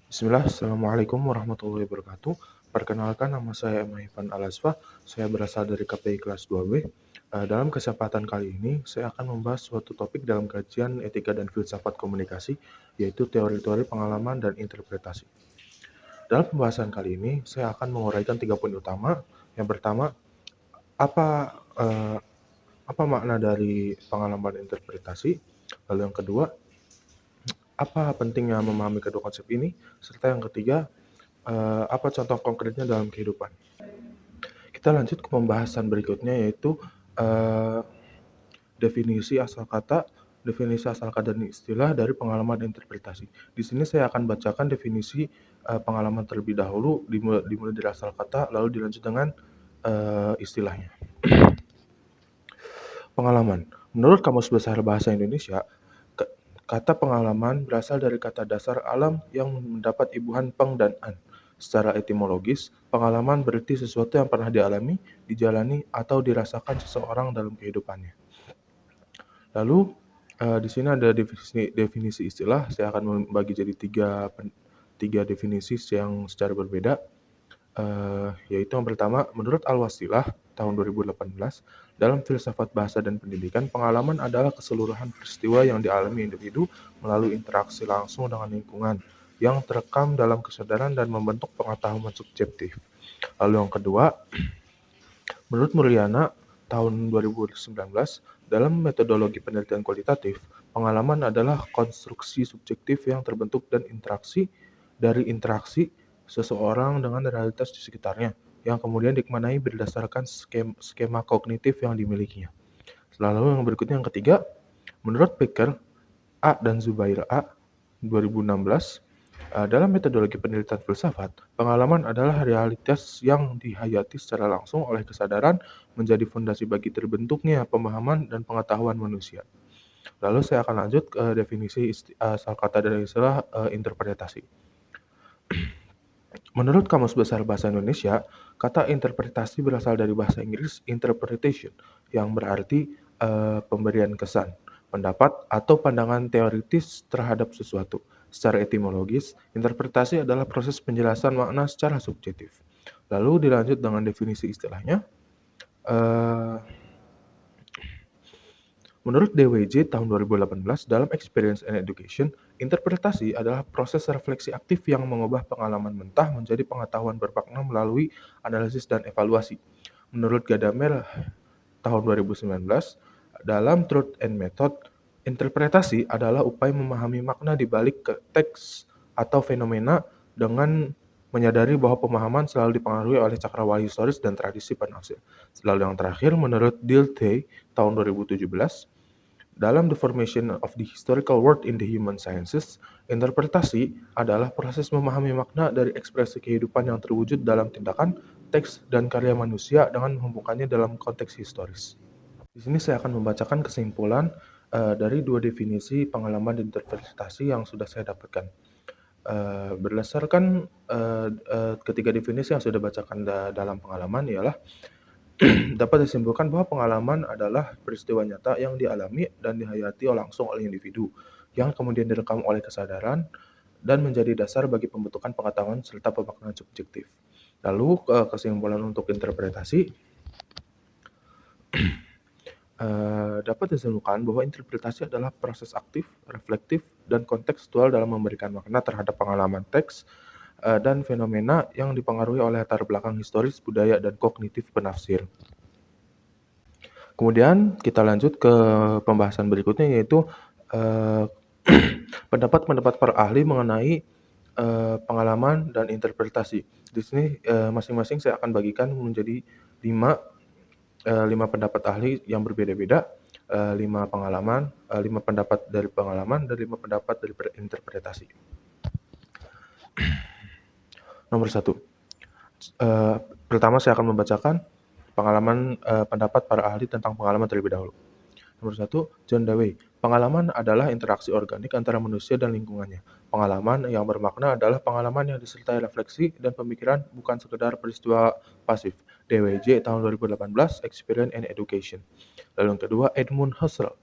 Bismillah, Assalamualaikum warahmatullahi wabarakatuh. Perkenalkan, nama saya Emahivan Alasfa. Saya berasal dari KPI kelas 2B. Dalam kesempatan kali ini, saya akan membahas suatu topik dalam kajian etika dan filsafat komunikasi, yaitu teori-teori pengalaman dan interpretasi. Dalam pembahasan kali ini, saya akan menguraikan 3 poin utama. Yang pertama, apa eh, apa makna dari pengalaman interpretasi? Lalu yang kedua, apa pentingnya memahami kedua konsep ini? Serta yang ketiga, apa contoh konkretnya dalam kehidupan. Kita lanjut ke pembahasan berikutnya, yaitu eh, definisi asal kata, dan istilah dari pengalaman interpretasi. Di sini saya akan bacakan definisi pengalaman terlebih dahulu, dimulai dari asal kata, lalu dilanjut dengan istilahnya. Pengalaman. Menurut Kamus Besar Bahasa Indonesia, kata pengalaman berasal dari kata dasar alam yang mendapat ibuhan peng dan an. Secara etimologis, pengalaman berarti sesuatu yang pernah dialami, dijalani, atau dirasakan seseorang dalam kehidupannya. Lalu, di sini ada definisi istilah. Saya akan membagi jadi tiga definisi yang secara berbeda. Yaitu yang pertama, menurut Al-Wasilah tahun 2018, dalam filsafat bahasa dan pendidikan, pengalaman adalah keseluruhan peristiwa yang dialami individu melalui interaksi langsung dengan lingkungan yang terekam dalam kesadaran dan membentuk pengetahuan subjektif. Lalu yang kedua, menurut Mulyana tahun 2019, dalam metodologi penelitian kualitatif, pengalaman adalah konstruksi subjektif yang terbentuk dan dari interaksi seseorang dengan realitas di sekitarnya, yang kemudian dikmanai berdasarkan skema kognitif yang dimilikinya. Lalu yang berikutnya yang ketiga, menurut Picker, A dan Zubair A. 2016, dalam metodologi penelitian filsafat, pengalaman adalah realitas yang dihayati secara langsung oleh kesadaran menjadi fondasi bagi terbentuknya pemahaman dan pengetahuan manusia. Lalu saya akan lanjut ke definisi asal kata dari istilah interpretasi. Menurut Kamus Besar Bahasa Indonesia, kata interpretasi berasal dari bahasa Inggris interpretation, yang berarti pemberian kesan, pendapat, atau pandangan teoritis terhadap sesuatu. Secara etimologis, interpretasi adalah proses penjelasan makna secara subjektif. Lalu dilanjut dengan definisi istilahnya. Eh, Menurut DWJ tahun 2018, dalam Experience and Education, interpretasi adalah proses refleksi aktif yang mengubah pengalaman mentah menjadi pengetahuan bermakna melalui analisis dan evaluasi. Menurut Gadamer tahun 2019, dalam Truth and Method, interpretasi adalah upaya memahami makna di balik teks atau fenomena dengan menyadari bahwa pemahaman selalu dipengaruhi oleh cakrawala historis dan tradisi penafsir. Lalu yang terakhir, menurut Dilthey tahun 2017, dalam The Formation of the Historical World in the Human Sciences, interpretasi adalah proses memahami makna dari ekspresi kehidupan yang terwujud dalam tindakan, teks, dan karya manusia dengan menghubungkannya dalam konteks historis. Di sini saya akan membacakan kesimpulan dari dua definisi pengalaman dan interpretasi yang sudah saya dapatkan. Berdasarkan ketiga definisi yang sudah bacakan dalam pengalaman ialah dapat disimpulkan bahwa pengalaman adalah peristiwa nyata yang dialami dan dihayati langsung oleh individu, yang kemudian direkam oleh kesadaran dan menjadi dasar bagi pembentukan pengetahuan serta pemaknaan subjektif. Lalu kesimpulan untuk interpretasi, dapat disimpulkan bahwa interpretasi adalah proses aktif, reflektif, dan kontekstual dalam memberikan makna terhadap pengalaman teks dan fenomena yang dipengaruhi oleh latar belakang historis, budaya, dan kognitif penafsir. Kemudian kita lanjut ke pembahasan berikutnya, yaitu pendapat-pendapat para ahli mengenai pengalaman dan interpretasi. Di sini masing-masing saya akan bagikan menjadi 5 pendapat ahli yang berbeda-beda, 5 pendapat dari pengalaman dan 5 pendapat dari interpretasi. Nomor 1. Pertama saya akan membacakan pendapat para ahli tentang pengalaman terlebih dahulu. Nomor 1, John Dewey. Pengalaman adalah interaksi organik antara manusia dan lingkungannya. Pengalaman yang bermakna adalah pengalaman yang disertai refleksi dan pemikiran, bukan sekedar peristiwa pasif. DWJ tahun 2018, Experience and Education. Lalu yang kedua, Edmund Husserl.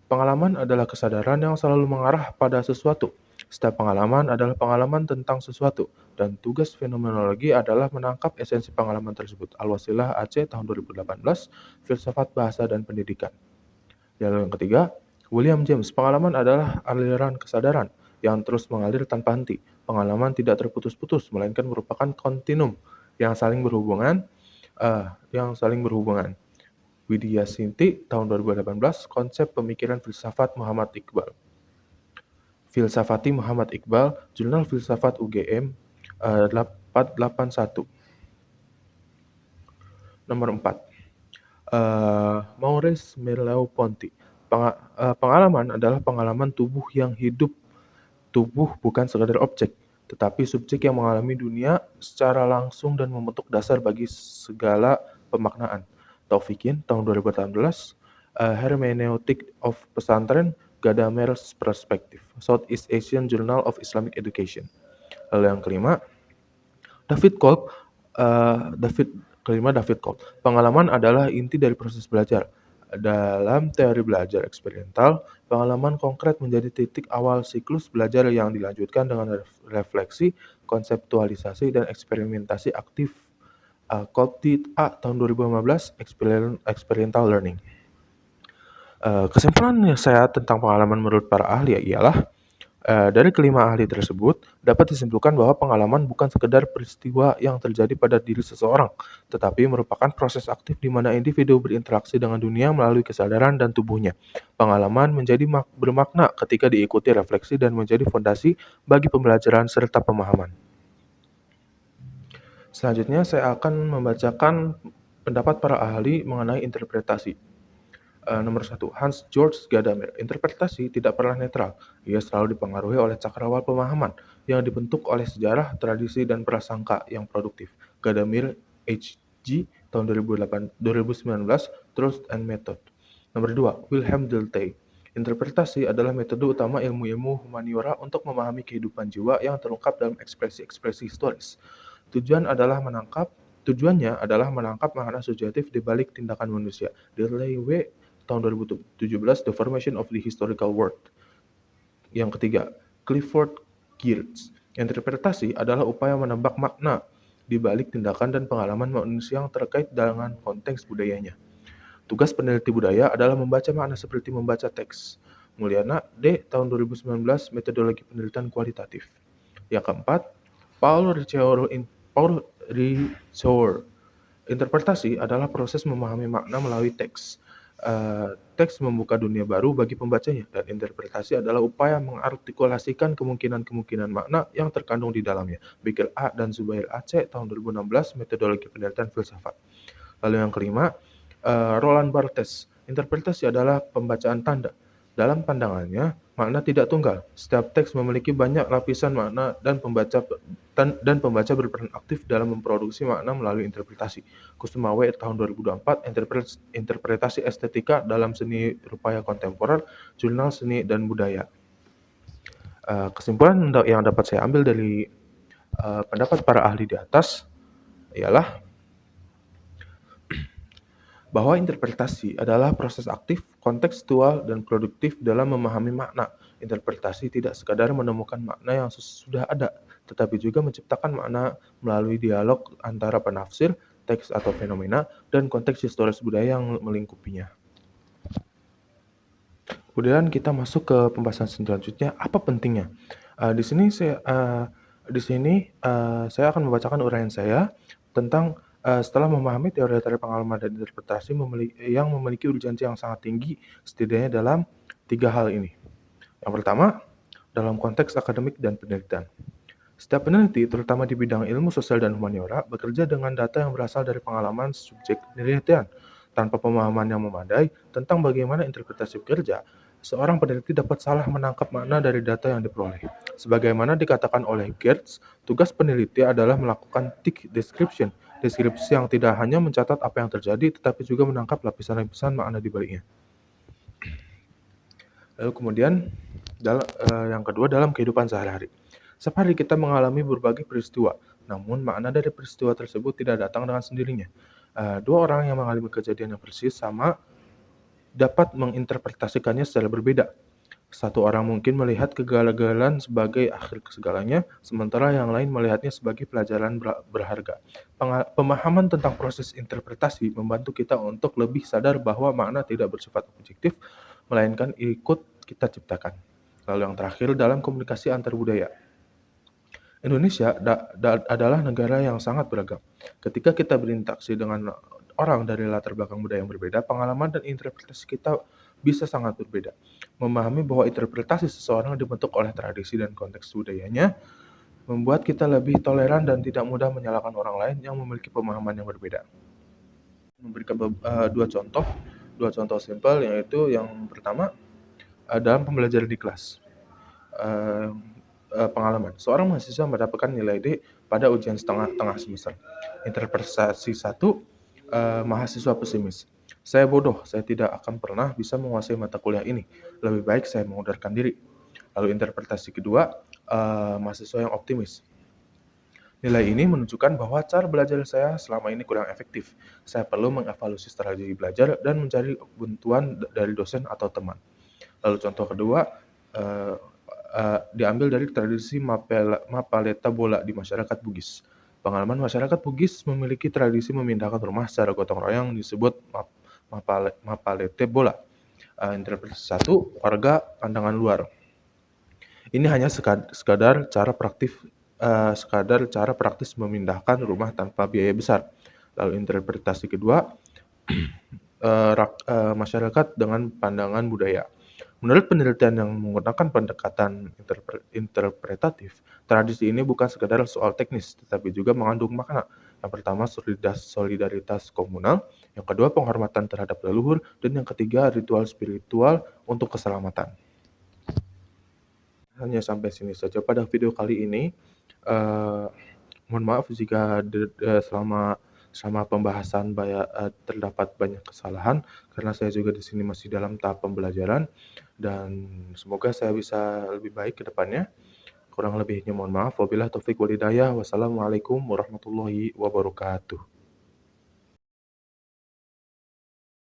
Pengalaman adalah kesadaran yang selalu mengarah pada sesuatu. Setiap pengalaman adalah pengalaman tentang sesuatu, dan tugas fenomenologi adalah menangkap esensi pengalaman tersebut. Al-Wasilah Aceh tahun 2018, Filsafat Bahasa dan Pendidikan. Lalu yang ketiga, William James, pengalaman adalah aliran kesadaran yang terus mengalir tanpa henti. Pengalaman tidak terputus-putus, melainkan merupakan kontinum yang saling berhubungan, Widya Sinti tahun 2018, konsep pemikiran filsafat Muhammad Iqbal. Filsafati Muhammad Iqbal, Jurnal Filsafat UGM 481. Nomor 4. Maurice Merleau-Ponty. Pengalaman adalah pengalaman tubuh yang hidup. Tubuh bukan sekadar objek, tetapi subjek yang mengalami dunia secara langsung dan membentuk dasar bagi segala pemaknaan. Taufikin tahun 2018, Hermeneutic of Pesantren, Gadamer's Perspective, Southeast Asian Journal of Islamic Education. Lalu yang kelima, David Kolb. Pengalaman adalah inti dari proses belajar. Dalam teori belajar eksperimental, pengalaman konkret menjadi titik awal siklus belajar yang dilanjutkan dengan refleksi, konseptualisasi, dan eksperimentasi aktif. Kolb tahun 2015, Experiential Learning. Kesimpulan saya tentang pengalaman menurut para ahli ialah dari kelima ahli tersebut, dapat disimpulkan bahwa pengalaman bukan sekedar peristiwa yang terjadi pada diri seseorang, tetapi merupakan proses aktif di mana individu berinteraksi dengan dunia melalui kesadaran dan tubuhnya. Pengalaman menjadi bermakna ketika diikuti refleksi dan menjadi fondasi bagi pembelajaran serta pemahaman. Selanjutnya, saya akan membacakan pendapat para ahli mengenai interpretasi. Nomor 1, Hans Georg Gadamer. Interpretasi tidak pernah netral. Ia selalu dipengaruhi oleh cakrawala pemahaman yang dibentuk oleh sejarah, tradisi, dan prasangka yang produktif. Gadamer, H.G. tahun 2019, Truth and Method. Nomor 2, Wilhelm Dilthey. Interpretasi adalah metode utama ilmu-ilmu humaniora untuk memahami kehidupan jiwa yang terungkap dalam ekspresi-ekspresi historis. Tujuannya adalah menangkap makna subjektif di balik tindakan manusia. Dilthey W. tahun 2017, The Formation of the Historical World. Yang ketiga, Clifford Geertz. Interpretasi adalah upaya menebak makna di balik tindakan dan pengalaman manusia yang terkait dengan konteks budayanya. Tugas peneliti budaya adalah membaca makna seperti membaca teks. Mulyana D. tahun 2019, Metodologi Penelitian Kualitatif. Yang keempat, Paul Ricoeur. Interpretasi adalah proses memahami makna melalui teks. Teks membuka dunia baru bagi pembacanya, dan interpretasi adalah upaya mengartikulasikan kemungkinan-kemungkinan makna yang terkandung di dalamnya. Bikir A. dan Zubair Aceh tahun 2016, Metodologi Penelitian Filsafat. Lalu yang kelima, Roland Barthes. Interpretasi adalah pembacaan tanda. Dalam pandangannya, makna tidak tunggal. Setiap teks memiliki banyak lapisan makna dan pembaca berperan aktif dalam memproduksi makna melalui interpretasi. Kusuma W. tahun 2024, Interpretasi Estetika dalam Seni Rupaya Kontemporer, Jurnal Seni dan Budaya. Kesimpulan yang dapat saya ambil dari pendapat para ahli di atas ialah bahwa interpretasi adalah proses aktif, kontekstual, dan produktif dalam memahami makna. Interpretasi tidak sekadar menemukan makna yang sudah ada, tetapi juga menciptakan makna melalui dialog antara penafsir, teks atau fenomena, dan konteks historis budaya yang melingkupinya. Kemudian kita masuk ke pembahasan selanjutnya, apa pentingnya? Di sini saya akan membacakan uraian saya tentang setelah memahami teori-teori pengalaman dan interpretasi yang memiliki urgensi yang sangat tinggi, setidaknya dalam 3 hal ini. Yang pertama, dalam konteks akademik dan penelitian. Setiap peneliti, terutama di bidang ilmu sosial dan humaniora, bekerja dengan data yang berasal dari pengalaman subjek penelitian. Tanpa pemahaman yang memadai tentang bagaimana interpretasi bekerja, seorang peneliti dapat salah menangkap makna dari data yang diperoleh. Sebagaimana dikatakan oleh Geertz, tugas peneliti adalah melakukan thick description, deskripsi yang tidak hanya mencatat apa yang terjadi, tetapi juga menangkap lapisan-lapisan makna di baliknya. Lalu kemudian, yang kedua, dalam kehidupan sehari-hari. Setiap hari kita mengalami berbagai peristiwa, namun makna dari peristiwa tersebut tidak datang dengan sendirinya. Dua orang yang mengalami kejadian yang persis sama dapat menginterpretasikannya secara berbeda. Satu orang mungkin melihat kegagalan sebagai akhir segalanya, sementara yang lain melihatnya sebagai pelajaran berharga. Pemahaman tentang proses interpretasi membantu kita untuk lebih sadar bahwa makna tidak bersifat objektif, melainkan ikut kita ciptakan. Lalu yang terakhir dalam komunikasi antar budaya. Indonesia adalah negara yang sangat beragam. Ketika kita berinteraksi dengan orang dari latar belakang budaya yang berbeda, pengalaman dan interpretasi kita bisa sangat berbeda. Memahami bahwa interpretasi seseorang dibentuk oleh tradisi dan konteks budayanya, membuat kita lebih toleran dan tidak mudah menyalahkan orang lain yang memiliki pemahaman yang berbeda. Memberikan dua contoh simpel, yaitu yang pertama dalam pembelajaran di kelas. Eee Pengalaman, seorang mahasiswa mendapatkan nilai D pada ujian tengah semester. Interpretasi satu, mahasiswa pesimis. "Saya bodoh, saya tidak akan pernah bisa menguasai mata kuliah ini. Lebih baik saya mengundurkan diri." Lalu interpretasi kedua, mahasiswa yang optimis. "Nilai ini menunjukkan bahwa cara belajar saya selama ini kurang efektif. Saya perlu mengevaluasi strategi belajar dan mencari bantuan dari dosen atau teman." Lalu contoh kedua, eee diambil dari tradisi Mapaleta bola di masyarakat Bugis. Pengalaman masyarakat Bugis memiliki tradisi memindahkan rumah secara gotong royong disebut Mapalete bola. Interpretasi satu, warga pandangan luar. Ini hanya sekadar cara praktis memindahkan rumah tanpa biaya besar. Lalu interpretasi kedua, masyarakat dengan pandangan budaya. Menurut penelitian yang menggunakan pendekatan interpretatif, tradisi ini bukan sekadar soal teknis, tetapi juga mengandung makna. Yang pertama, solidaritas komunal, yang kedua, penghormatan terhadap leluhur, dan yang ketiga, ritual spiritual untuk keselamatan. Hanya sampai sini saja pada video kali ini. Eh, Mohon maaf jika selama pembahasan terdapat banyak kesalahan, karena saya juga di sini masih dalam tahap pembelajaran, dan semoga saya bisa lebih baik ke depannya. Kurang lebihnya mohon maaf. Wabillahi taufik wal hidayah. Wassalamualaikum warahmatullahi wabarakatuh.